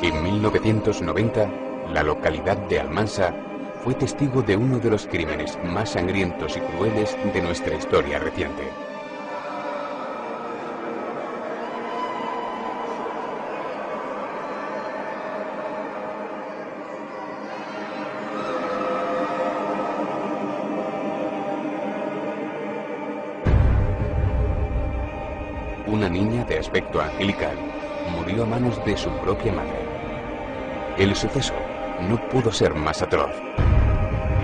En 1990, la localidad de Almansa fue testigo de uno de los crímenes más sangrientos y crueles de nuestra historia reciente. Una niña de aspecto angelical murió a manos de su propia madre. El suceso no pudo ser más atroz.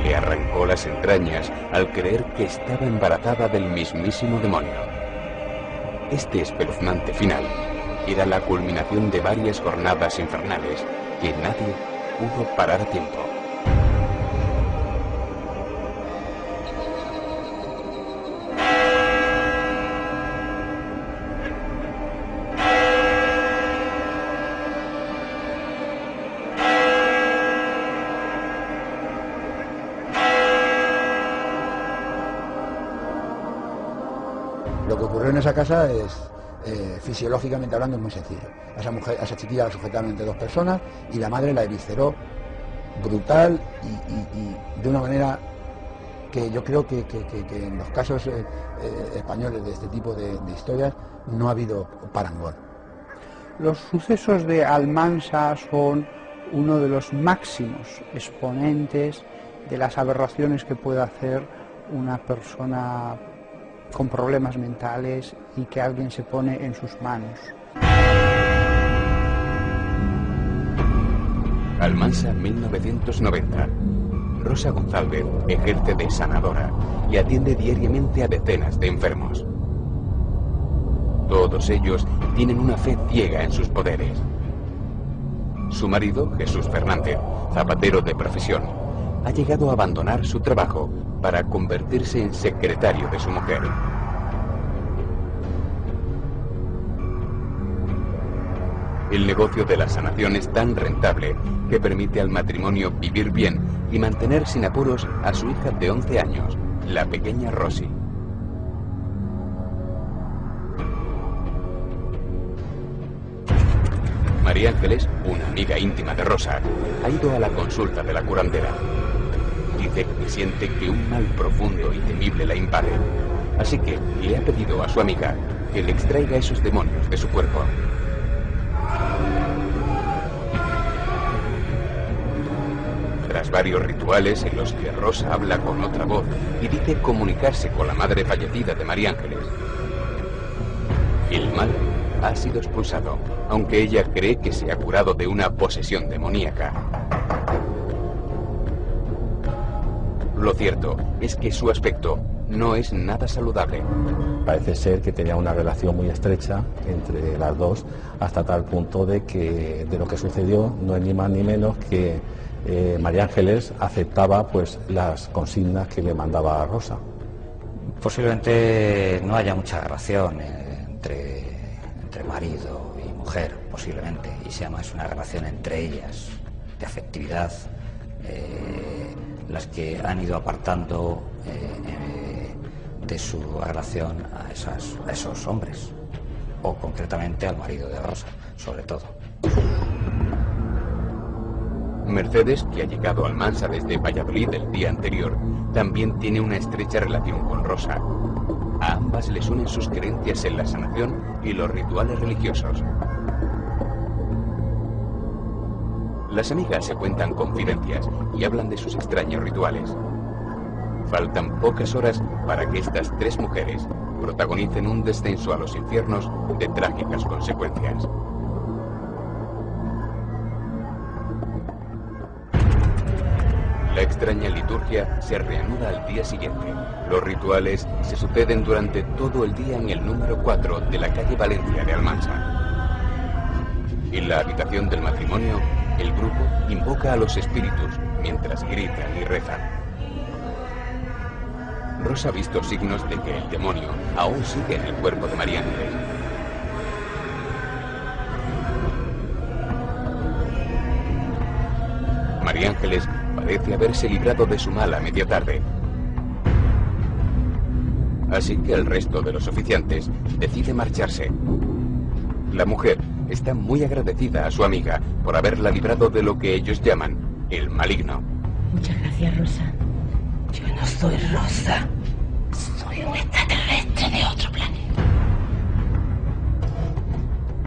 Le arrancó las entrañas al creer que estaba embarazada del mismísimo demonio. Este espeluznante final era la culminación de varias jornadas infernales que nadie pudo parar a tiempo. Lo que ocurrió en esa casa es, fisiológicamente hablando, es muy sencillo. A esa chiquilla la sujetaron entre dos personas y la madre la evisceró brutal y de una manera que yo creo que en los casos españoles de este tipo de historias no ha habido parangón. Los sucesos de Almansa son uno de los máximos exponentes de las aberraciones que puede hacer una persona con problemas mentales y que alguien se pone en sus manos. Almansa, 1990. Rosa González ejerce de sanadora y atiende diariamente a decenas de enfermos. Todos ellos tienen una fe ciega en sus poderes. Su marido, Jesús Fernández, zapatero de profesión, ha llegado a abandonar su trabajo para convertirse en secretario de su mujer. El negocio de la sanación es tan rentable que permite al matrimonio vivir bien y mantener sin apuros a su hija de 11 años, la pequeña Rosy. María Ángeles, una amiga íntima de Rosa, ha ido a la consulta de la curandera. Dice que siente que un mal profundo y temible la invade, así que le ha pedido a su amiga que le extraiga esos demonios de su cuerpo. Tras varios rituales en los que Rosa habla con otra voz y dice comunicarse con la madre fallecida de María Ángeles, el mal ha sido expulsado, aunque ella cree que se ha curado de una posesión demoníaca. Lo cierto es que su aspecto no es nada saludable. Parece ser que tenía una relación muy estrecha entre las dos, hasta tal punto de que de lo que sucedió no es ni más ni menos que María Ángeles aceptaba pues las consignas que le mandaba a Rosa. Posiblemente no haya mucha relación entre marido y mujer, posiblemente, y sea más una relación entre ellas, de afectividad, las que han ido apartando de su relación a esos hombres, o concretamente al marido de Rosa, sobre todo. Mercedes, que ha llegado a Almansa desde Valladolid el día anterior, también tiene una estrecha relación con Rosa. A ambas les unen sus creencias en la sanación y los rituales religiosos. Las amigas se cuentan confidencias y hablan de sus extraños rituales. Faltan pocas horas para que estas tres mujeres protagonicen un descenso a los infiernos de trágicas consecuencias. La extraña liturgia se reanuda al día siguiente. Los rituales se suceden durante todo el día en el número 4 de la calle Valencia de Almansa. En la habitación del matrimonio, el grupo invoca a los espíritus mientras gritan y rezan. Rosa ha visto signos de que el demonio aún sigue en el cuerpo de María Ángeles. María Ángeles parece haberse librado de su mal a media tarde. Así que el resto de los oficiantes decide marcharse. La mujer está muy agradecida a su amiga por haberla librado de lo que ellos llaman el maligno. Muchas gracias, Rosa. Yo no soy Rosa. Soy un extraterrestre de otro planeta.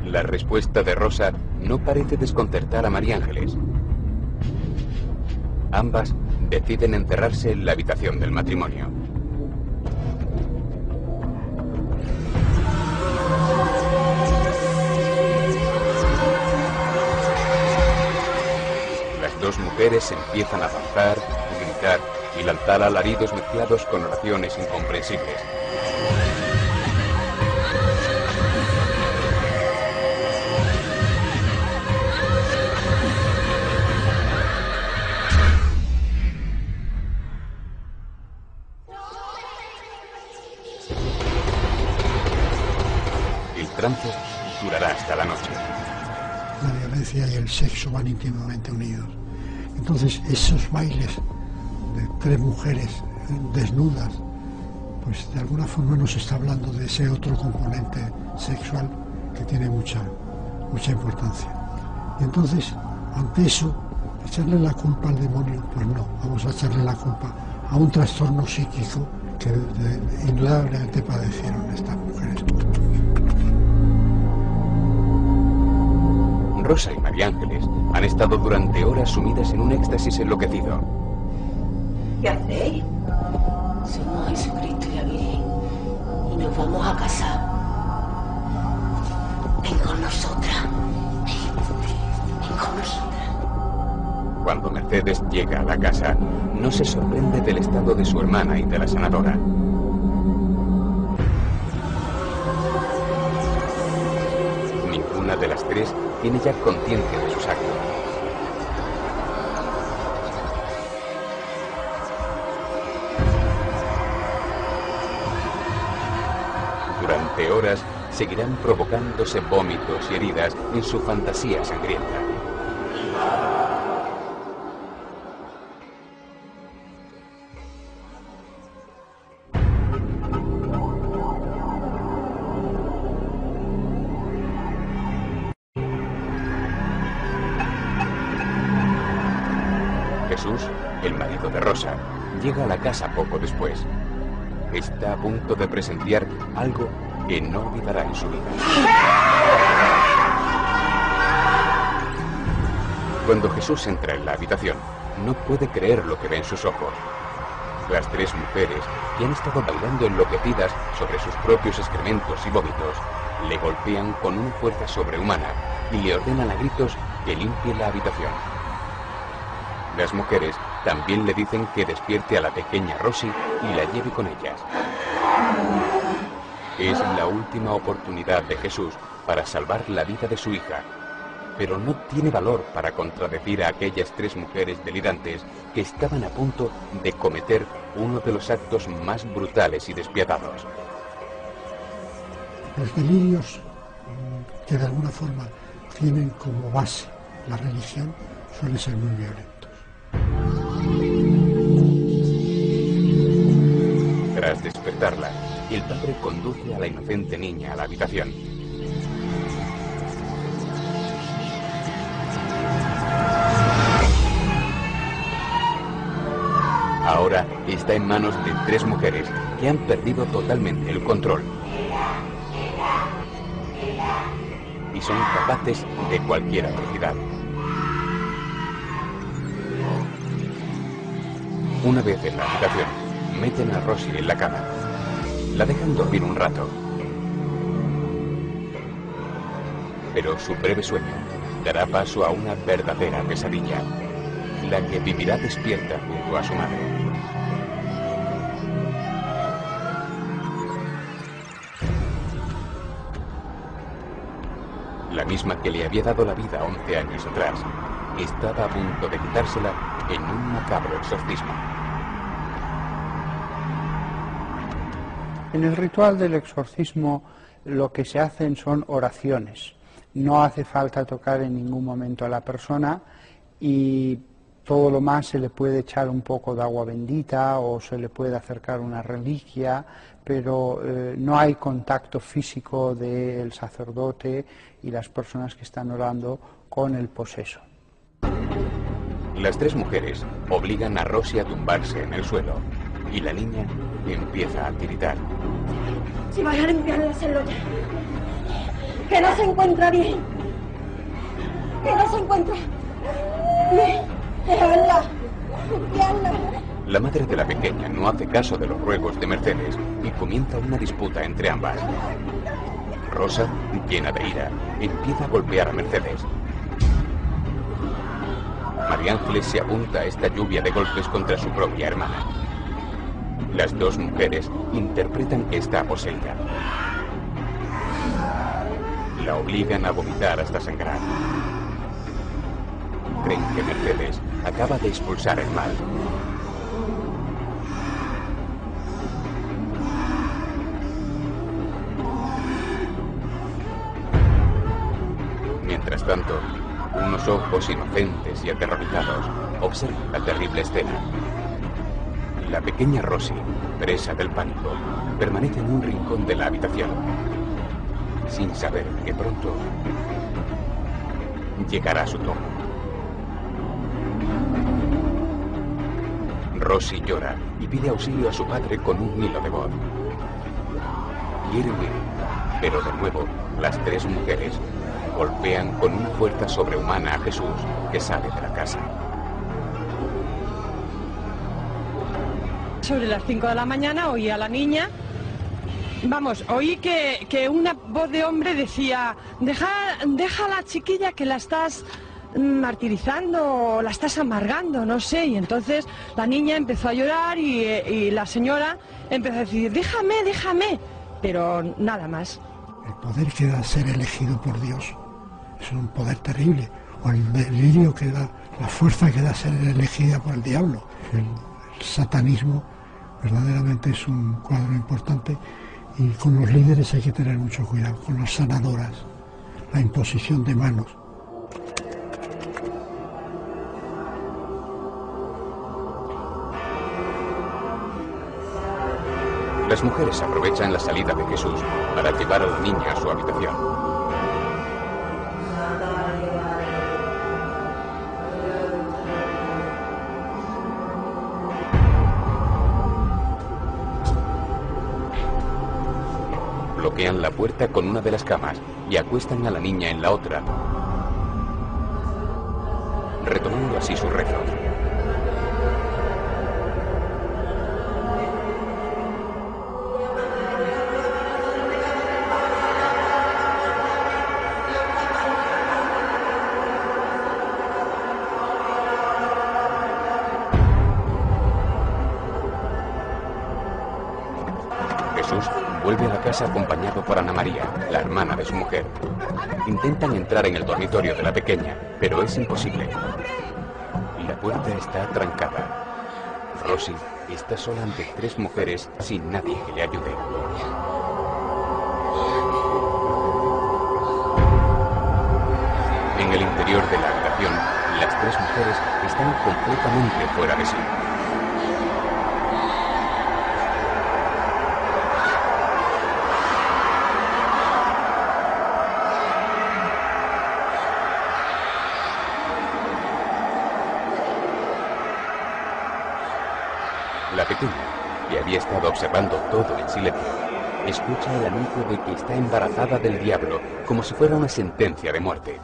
La respuesta de Rosa no parece desconcertar a María Ángeles. Ambas deciden encerrarse en la habitación del matrimonio. Las dos mujeres empiezan a danzar, gritar y lanzar alaridos mezclados con oraciones incomprensibles. El trance durará hasta la noche. La violencia y el sexo van íntimamente unidos. Entonces esos bailes de tres mujeres desnudas, pues de alguna forma nos está hablando de ese otro componente sexual que tiene mucha importancia. Y entonces, ante eso, echarle la culpa al demonio, pues no, vamos a echarle la culpa a un trastorno psíquico que indudablemente padecieron estas mujeres. Rosa y María Ángeles han estado durante horas sumidas en un éxtasis enloquecido. ¿Qué hacéis? Somos Jesucristo y la Virgen y nos vamos a casar. Ven con nosotras. Ven con nosotras. Cuando Mercedes llega a la casa, no se sorprende del estado de su hermana y de la sanadora. Ninguna de las tres tiene ya conciencia de sus actos. Durante horas seguirán provocándose vómitos y heridas en su fantasía sangrienta. Jesús, el marido de Rosa, llega a la casa poco después. Está a punto de presenciar algo que no olvidará en su vida. Cuando Jesús entra en la habitación, no puede creer lo que ve en sus ojos. Las tres mujeres, que han estado bailando enloquecidas sobre sus propios excrementos y vómitos, le golpean con una fuerza sobrehumana y le ordenan a gritos que limpie la habitación. Las mujeres también le dicen que despierte a la pequeña Rosy y la lleve con ellas. Es la última oportunidad de Jesús para salvar la vida de su hija, pero no tiene valor para contradecir a aquellas tres mujeres delirantes que estaban a punto de cometer uno de los actos más brutales y despiadados. Los delirios que de alguna forma tienen como base la religión suelen ser muy violentos. Tras despertarla, el padre conduce a la inocente niña a la habitación. Ahora está en manos de tres mujeres que han perdido totalmente el control. Y son capaces de cualquier atrocidad. Una vez en la habitación, meten a Rosy en la cama. La dejan dormir un rato. Pero su breve sueño dará paso a una verdadera pesadilla, la que vivirá despierta junto a su madre. La misma que le había dado la vida 11 años atrás, estaba a punto de quitársela en un macabro exorcismo. En el ritual del exorcismo lo que se hacen son oraciones. No hace falta tocar en ningún momento a la persona y Todo lo más se le puede echar un poco de agua bendita o se le puede acercar una reliquia, pero no hay contacto físico del sacerdote y las personas que están orando con el poseso. Las tres mujeres obligan a Rosy a tumbarse en el suelo y la niña empieza a tiritar. Si vas a limpiarla, hacerlo ya. Que no se encuentra bien. Que no se encuentra bien. Dejarla, limpiarla. La madre de la pequeña no hace caso de los ruegos de Mercedes y comienza una disputa entre ambas. Rosa, llena de ira, empieza a golpear a Mercedes. María Ángeles se apunta a esta lluvia de golpes contra su propia hermana. Las dos mujeres interpretan que está poseída. La obligan a vomitar hasta sangrar. Creen que Mercedes acaba de expulsar el mal. Mientras tanto, unos ojos inocentes y aterrorizados observan la terrible escena. La pequeña Rosy, presa del pánico, permanece en un rincón de la habitación, sin saber que pronto llegará su turno. Rosy llora y pide auxilio a su padre con un hilo de voz. Quiere huir, pero de nuevo las tres mujeres golpean con una fuerza sobrehumana a Jesús, que sale de la casa. Sobre las 5 de la mañana oí a la niña, oí que una voz de hombre decía: deja a la chiquilla que la estás martirizando o la estás amargando, no sé. Y entonces la niña empezó a llorar y la señora empezó a decir: déjame, pero nada más. El poder que da ser elegido por Dios es un poder terrible, o el delirio que da, la fuerza que da ser elegida por el diablo. El satanismo verdaderamente es un cuadro importante, y con los líderes hay que tener mucho cuidado, con las sanadoras, la imposición de manos. Las mujeres aprovechan la salida de Jesús para llevar a la niña a su habitación. Bloquean la puerta con una de las camas y acuestan a la niña en la otra, retomando así sus rezos. Vuelve a la casa acompañado por Ana María, la hermana de su mujer. Intentan entrar en el dormitorio de la pequeña, pero es imposible. La puerta está trancada. Rosy está sola ante tres mujeres sin nadie que le ayude. En el interior de la habitación, las tres mujeres están completamente fuera de sí. La pequeña, que había estado observando todo en silencio, escucha el anuncio de que está embarazada del diablo, como si fuera una sentencia de muerte.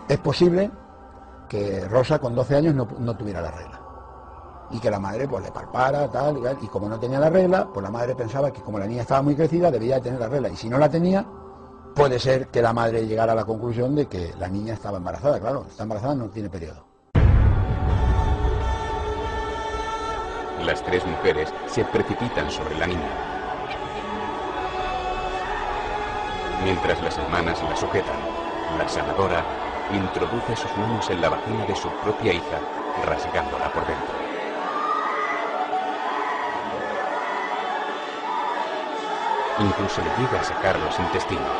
Es posible que Rosa con 12 años no tuviera la regla, y que la madre pues le palpara, tal, y como no tenía la regla, pues la madre pensaba que como la niña estaba muy crecida debía de tener la regla, y si no la tenía, puede ser que la madre llegara a la conclusión de que la niña estaba embarazada. Claro, está embarazada, no tiene periodo. Las tres mujeres se precipitan sobre la niña, mientras las hermanas la sujetan. La sanadora introduce sus manos en la vagina de su propia hija, rasgándola por dentro. Incluso le llega a sacar los intestinos.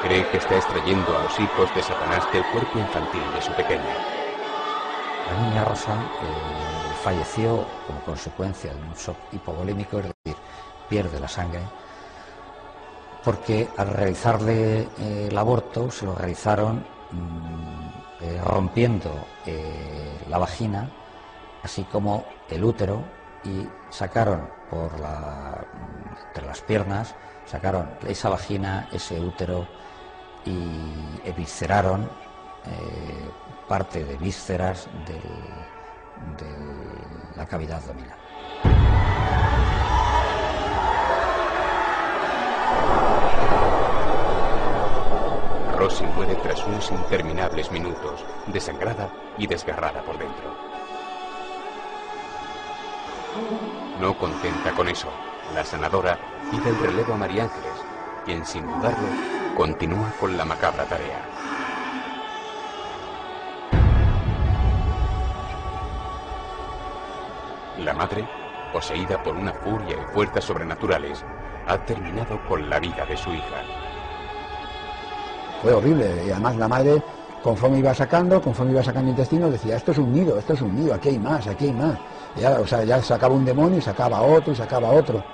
Cree que está extrayendo a los hijos de Satanás del cuerpo infantil de su pequeña. La niña Rosa falleció como consecuencia de un shock hipovolémico, es decir, pierde la sangre, porque al realizarle el aborto se lo realizaron rompiendo la vagina, así como el útero, y sacaron entre las piernas, sacaron esa vagina, ese útero, y evisceraron parte de vísceras de la cavidad abdominal. Rosy muere tras unos interminables minutos, desangrada y desgarrada por dentro. No contenta con eso, la sanadora pide el relevo a María Ángeles, quien sin dudarlo continúa con la macabra tarea. La madre, poseída por una furia y fuerzas sobrenaturales, ha terminado con la vida de su hija. Fue horrible, y además la madre, conforme iba sacando intestino, decía, esto es un nido, aquí hay más, aquí hay más. Y ya, o sea, ya sacaba un demonio y sacaba otro y sacaba otro.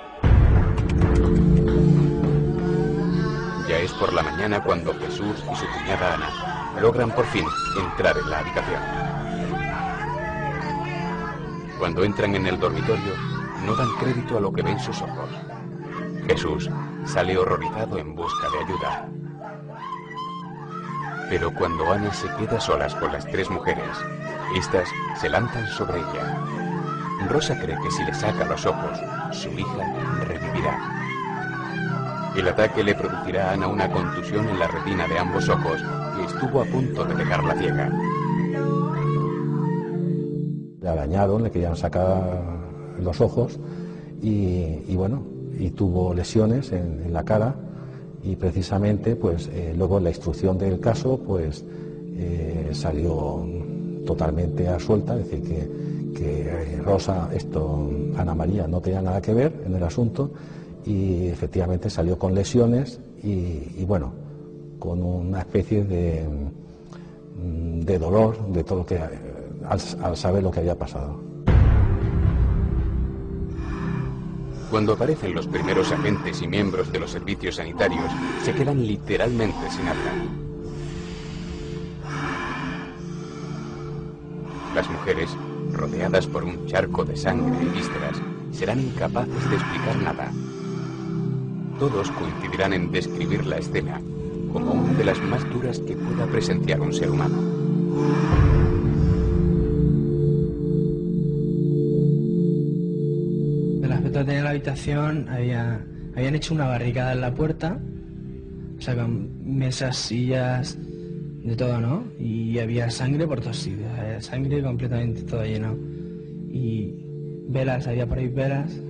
Ya es por la mañana cuando Jesús y su cuñada Ana logran por fin entrar en la habitación. Cuando entran en el dormitorio, no dan crédito a lo que ven sus ojos. Jesús sale horrorizado en busca de ayuda. Pero cuando Ana se queda solas con las tres mujeres, estas se lanzan sobre ella. Rosa cree que si le saca los ojos, su hija revivirá. El ataque le producirá a Ana una contusión en la retina de ambos ojos y estuvo a punto de dejarla ciega. Le arañaron, le querían sacar los ojos y bueno, y tuvo lesiones en la cara. Y precisamente, pues luego la instrucción del caso, pues salió totalmente a suelta, es decir, que Rosa, Ana María, no tenía nada que ver en el asunto, y efectivamente salió con lesiones y bueno, con una especie de dolor de todo lo que al saber lo que había pasado. Cuando aparecen los primeros agentes y miembros de los servicios sanitarios, se quedan literalmente sin habla. Las mujeres, rodeadas por un charco de sangre y vísceras, serán incapaces de explicar nada. Todos coincidirán en describir la escena como una de las más duras que pueda presenciar un ser humano. En la habitación habían hecho una barricada en la puerta, o sea, con mesas, sillas, de todo, ¿no? Y había sangre por todos sitios, sangre completamente todo lleno. Y velas, había por ahí velas,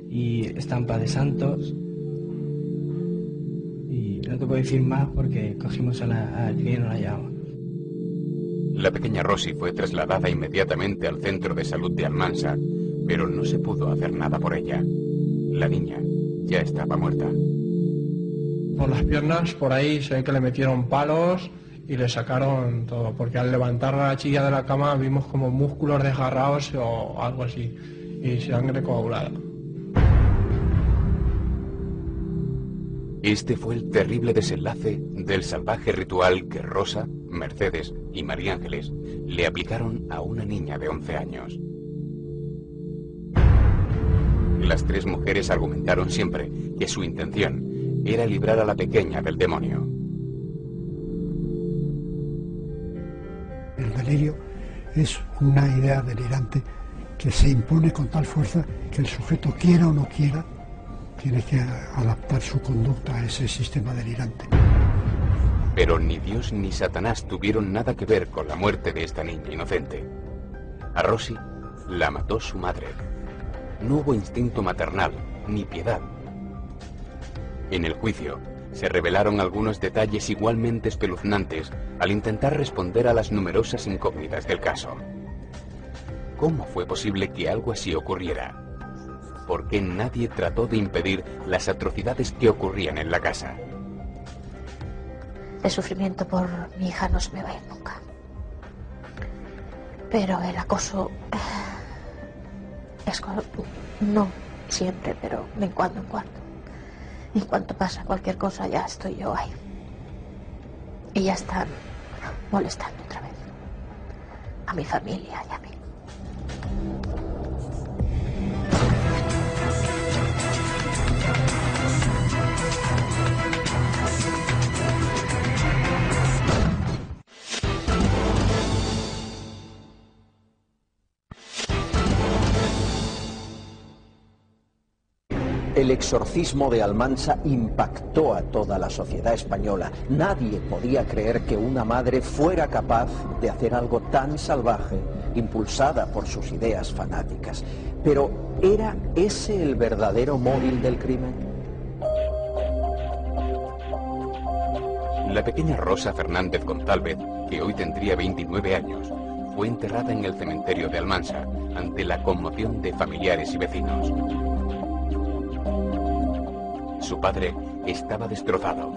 y estampas de santos. Y no te puedo decir más porque cogimos a la cría y no la llevamos. La pequeña Rosy fue trasladada inmediatamente al centro de salud de Almansa, pero no se pudo hacer nada por ella. La niña ya estaba muerta. Por las piernas, por ahí se ve que le metieron palos y le sacaron todo, porque al levantar a la chiquilla de la cama vimos como músculos desgarrados o algo así, y sangre coagulada. Este fue el terrible desenlace del salvaje ritual que Rosa, Mercedes y María Ángeles le aplicaron a una niña de 11 años. Las tres mujeres argumentaron siempre que su intención era librar a la pequeña del demonio. El delirio es una idea delirante que se impone con tal fuerza que el sujeto, quiera o no quiera, tiene que adaptar su conducta a ese sistema delirante. Pero ni Dios ni Satanás tuvieron nada que ver con la muerte de esta niña inocente. A Rosy la mató su madre. No hubo instinto maternal, ni piedad. En el juicio, se revelaron algunos detalles igualmente espeluznantes al intentar responder a las numerosas incógnitas del caso. ¿Cómo fue posible que algo así ocurriera? ¿Por qué nadie trató de impedir las atrocidades que ocurrían en la casa? de sufrimiento por mi hija no se me va a ir nunca. Pero el acoso no siempre, pero de cuando en cuando. En cuanto pasa cualquier cosa ya estoy yo ahí. Y ya están molestando otra vez a mi familia y a mí. El exorcismo de Almansa impactó a toda la sociedad española. Nadie podía creer que una madre fuera capaz de hacer algo tan salvaje, impulsada por sus ideas fanáticas. Pero, ¿era ese el verdadero móvil del crimen? La pequeña Rosa Fernández González, que hoy tendría 29 años, fue enterrada en el cementerio de Almansa, ante la conmoción de familiares y vecinos. Su padre estaba destrozado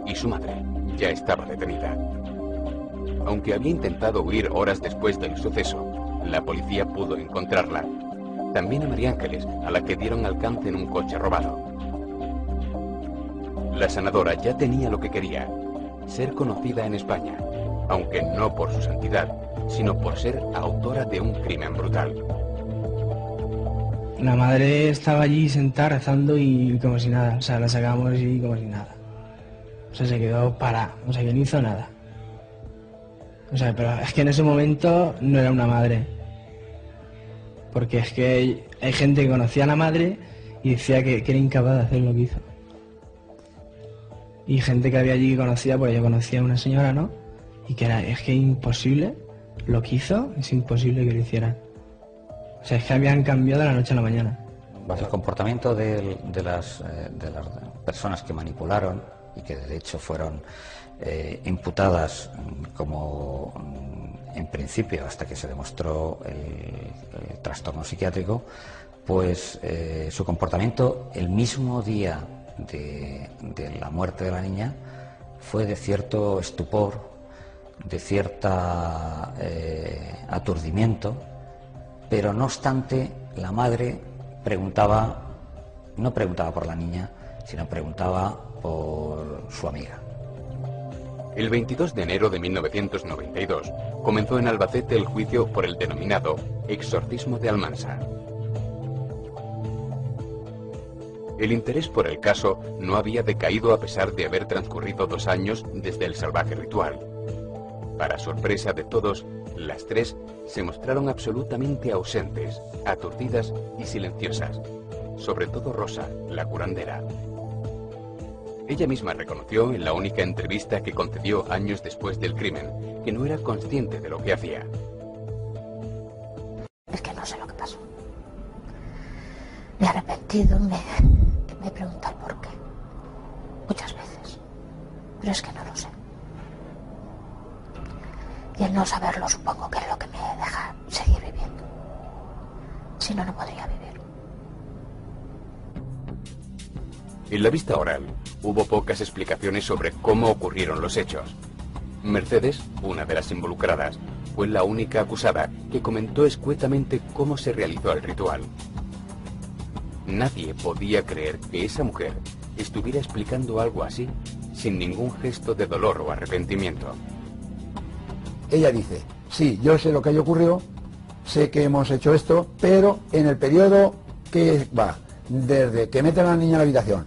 y su madre ya estaba detenida. Aunque había intentado huir horas después del suceso, la policía pudo encontrarla. También a María Ángeles, a la que dieron alcance en un coche robado. La sanadora ya tenía lo que quería, ser conocida en España, aunque no por su santidad, sino por ser autora de un crimen brutal. La madre estaba allí sentada rezando y como si nada, o sea, la sacamos y como si nada. O sea, se quedó parada, o sea, que no hizo nada. O sea, pero es que en ese momento no era una madre. Porque es que hay gente que conocía a la madre y decía que era incapaz de hacer lo que hizo. Y gente que había allí que conocía, pues yo conocía a una señora, ¿no? Y que es que imposible lo que hizo, es imposible que lo hicieran. O sea, es que habían cambiado de la noche a la mañana. El comportamiento de las personas que manipularon y que de hecho fueron imputadas como en principio hasta que se demostró el trastorno psiquiátrico, pues su comportamiento el mismo día de la muerte de la niña fue de cierto estupor, de cierta aturdimiento. Pero no obstante, la madre no preguntaba por la niña, sino preguntaba por su amiga. El 22 de enero de 1992 comenzó en Albacete el juicio por el denominado exorcismo de Almansa. El interés por el caso no había decaído a pesar de haber transcurrido 2 años desde el salvaje ritual. Para sorpresa de todos, las 3 se mostraron absolutamente ausentes, aturdidas y silenciosas, sobre todo Rosa, la curandera. Ella misma reconoció en la única entrevista que concedió años después del crimen que no era consciente de lo que hacía. Es que no sé lo que pasó. Me he arrepentido, me he preguntado por qué. Muchas veces. Pero es que no lo sé. Y el no saberlo supongo que es lo que me deja seguir viviendo. Si no, no podría vivir. En la vista oral, hubo pocas explicaciones sobre cómo ocurrieron los hechos. Mercedes, una de las involucradas, fue la única acusada que comentó escuetamente cómo se realizó el ritual. Nadie podía creer que esa mujer estuviera explicando algo así, sin ningún gesto de dolor o arrepentimiento. Ella dice, sí, yo sé lo que haya ocurrido, sé que hemos hecho esto, pero en el periodo que va desde que meten a la niña en la habitación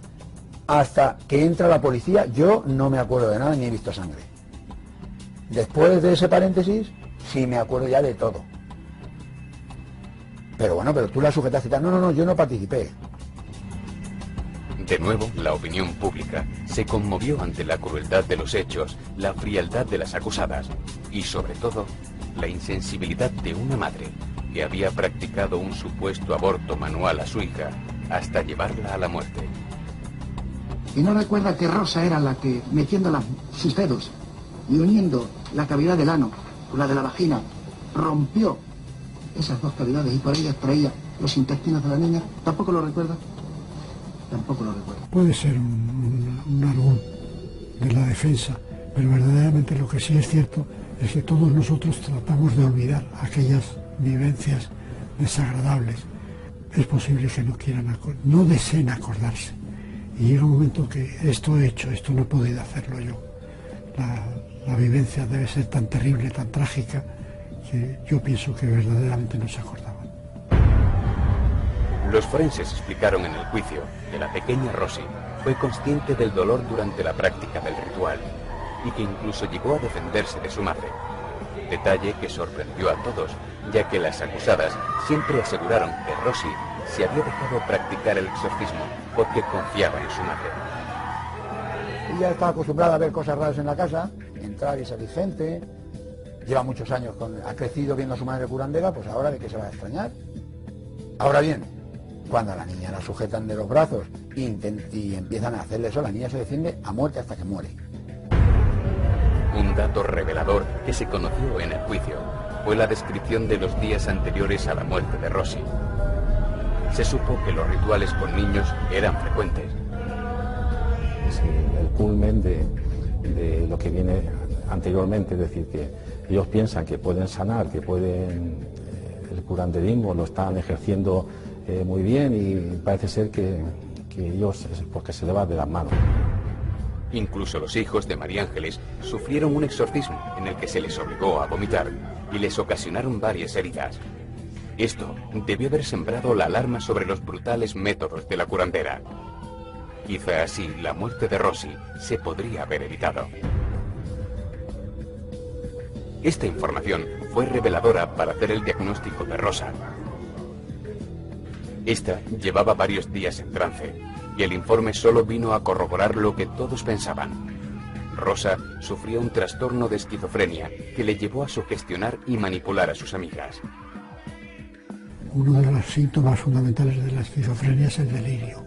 hasta que entra la policía, yo no me acuerdo de nada ni he visto sangre. Después de ese paréntesis, sí me acuerdo ya de todo. Pero bueno, pero tú la sujetaste y tal. No, yo no participé. De nuevo, la opinión pública se conmovió ante la crueldad de los hechos, la frialdad de las acusadas y, sobre todo, la insensibilidad de una madre que había practicado un supuesto aborto manual a su hija hasta llevarla a la muerte. ¿Y no recuerda que Rosa era la que, metiendo sus dedos y uniendo la cavidad del ano con la de la vagina, rompió esas 2 cavidades y por ellas traía los intestinos de la niña? ¿Tampoco lo recuerda? Tampoco lo recuerdo. Puede ser un árbol de la defensa, Pero verdaderamente lo que sí es cierto es que todos nosotros tratamos de olvidar aquellas vivencias desagradables. Es posible que no deseen acordarse. Y llega un momento que esto he hecho, esto no he podido hacerlo yo. La vivencia debe ser tan terrible, tan trágica, que yo pienso que verdaderamente no se acordaban. Los forenses explicaron en el juicio que la pequeña Rosy fue consciente del dolor durante la práctica del ritual y que incluso llegó a defenderse de su madre. Detalle que sorprendió a todos, ya que las acusadas siempre aseguraron que Rosy se había dejado practicar el exorcismo porque confiaba en su madre. Ella estaba acostumbrada a ver cosas raras en la casa, entrar y salir gente, lleva muchos años, ha crecido viendo a su madre curandera, pues ahora de qué se va a extrañar. Ahora bien, cuando a la niña la sujetan de los brazos y empiezan a hacerle eso, la niña se defiende a muerte hasta que muere. Un dato revelador que se conoció en el juicio fue la descripción de los días anteriores a la muerte de Rosy. Se supo que los rituales con niños eran frecuentes. Es el culmen de lo que viene anteriormente, es decir, que ellos piensan que pueden sanar, que pueden, el curanderismo lo están ejerciendo muy bien y parece ser que ellos es porque se le va de las manos. Incluso los hijos de María Ángeles sufrieron un exorcismo en el que se les obligó a vomitar y les ocasionaron varias heridas. Esto debió haber sembrado la alarma sobre los brutales métodos de la curandera. Quizá así la muerte de Rosy se podría haber evitado. Esta información fue reveladora para hacer el diagnóstico de Rosa. Esta llevaba varios días en trance y el informe solo vino a corroborar lo que todos pensaban. Rosa sufría un trastorno de esquizofrenia que le llevó a sugestionar y manipular a sus amigas. Uno de los síntomas fundamentales de la esquizofrenia es el delirio.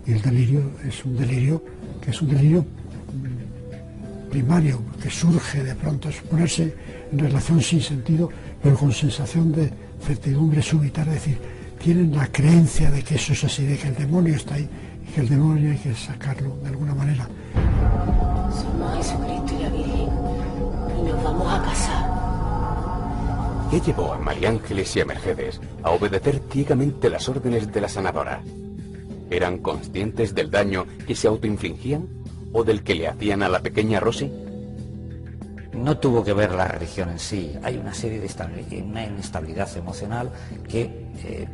Y el delirio es un delirio primario, que surge de pronto, es ponerse en relación sin sentido, pero con sensación de certidumbre súbita, es decir, tienen la creencia de que eso es así, de que el demonio está ahí y que el demonio hay que sacarlo de alguna manera. Somos Jesucristo y la Virgen y nos vamos a casar. ¿Qué llevó a María Ángeles y a Mercedes a obedecer ciegamente las órdenes de la sanadora? ¿Eran conscientes del daño que se autoinfligían o del que le hacían a la pequeña Rosy? No tuvo que ver la religión en sí. Hay una serie de una inestabilidad emocional que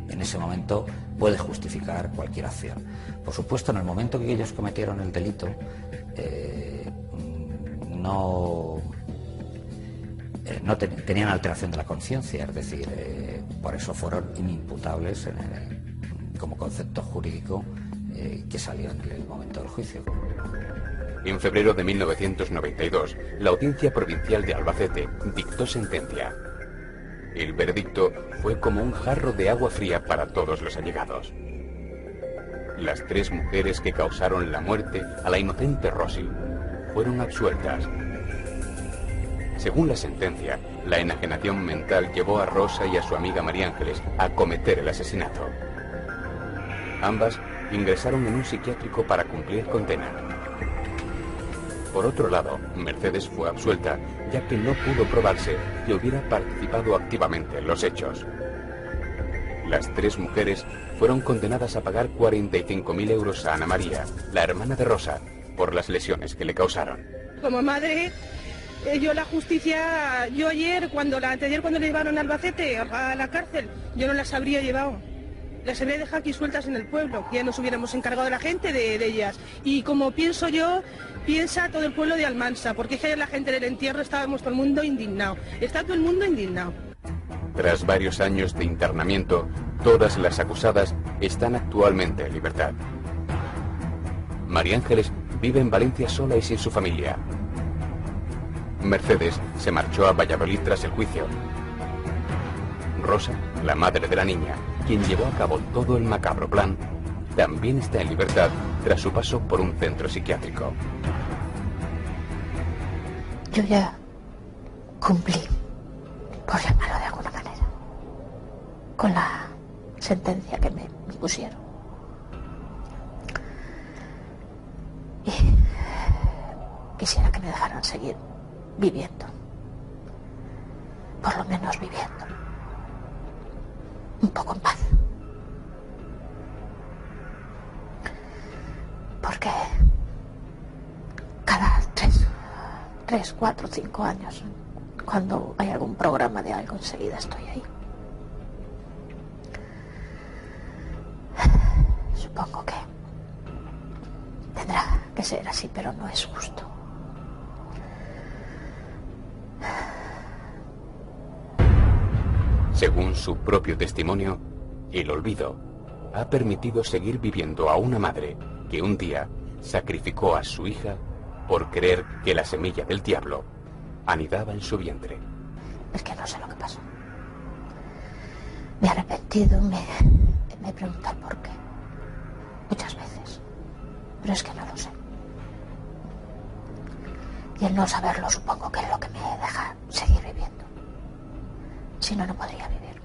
en ese momento puede justificar cualquier acción. Por supuesto, en el momento que ellos cometieron el delito, tenían alteración de la conciencia, es decir, por eso fueron inimputables como concepto jurídico que salió en el momento del juicio. En febrero de 1992, la Audiencia Provincial de Albacete dictó sentencia. El veredicto fue como un jarro de agua fría para todos los allegados. Las 3 mujeres que causaron la muerte a la inocente Rosy fueron absueltas. Según la sentencia, la enajenación mental llevó a Rosa y a su amiga María Ángeles a cometer el asesinato. Ambas ingresaron en un psiquiátrico para cumplir condena. Por otro lado, Mercedes fue absuelta, ya que no pudo probarse que hubiera participado activamente en los hechos. Las 3 mujeres fueron condenadas a pagar 45.000 euros a Ana María, la hermana de Rosa, por las lesiones que le causaron. Como madre, yo la justicia, ayer cuando le llevaron a Albacete, a la cárcel, yo no las habría llevado. Las habría dejado aquí sueltas en el pueblo, que ya nos hubiéramos encargado de la gente de ellas. Y como pienso yo, piensa todo el pueblo de Almansa, porque es que ayer la gente del entierro estábamos todo el mundo indignado. Está todo el mundo indignado. Tras varios años de internamiento, todas las acusadas están actualmente en libertad. María Ángeles vive en Valencia sola y sin su familia. Mercedes se marchó a Valladolid tras el juicio. Rosa, la madre de la niña, quien llevó a cabo todo el macabro plan, también está en libertad tras su paso por un centro psiquiátrico. Yo ya cumplí, por llamarlo de alguna manera, con la sentencia que me impusieron. quisiera que me dejaran seguir viviendo. Por lo menos viviendo. Un poco en paz. Porque cada 3, 4, 5 años, cuando hay algún programa de algo, enseguida estoy ahí. Supongo que tendrá que ser así, pero no es justo. Según su propio testimonio, el olvido ha permitido seguir viviendo a una madre que un día sacrificó a su hija por creer que la semilla del diablo anidaba en su vientre. Es que no sé lo que pasó. Me he arrepentido, me he preguntado por qué. Muchas veces. Pero es que no lo sé. Y el no saberlo supongo que es lo que me deja seguir viviendo. Si no, no podría vivir.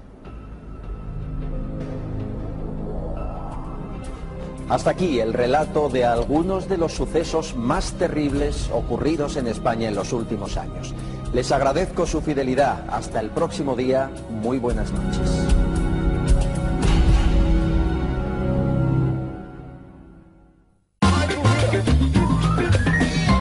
Hasta aquí el relato de algunos de los sucesos más terribles ocurridos en España en los últimos años. Les agradezco su fidelidad. Hasta el próximo día. Muy buenas noches.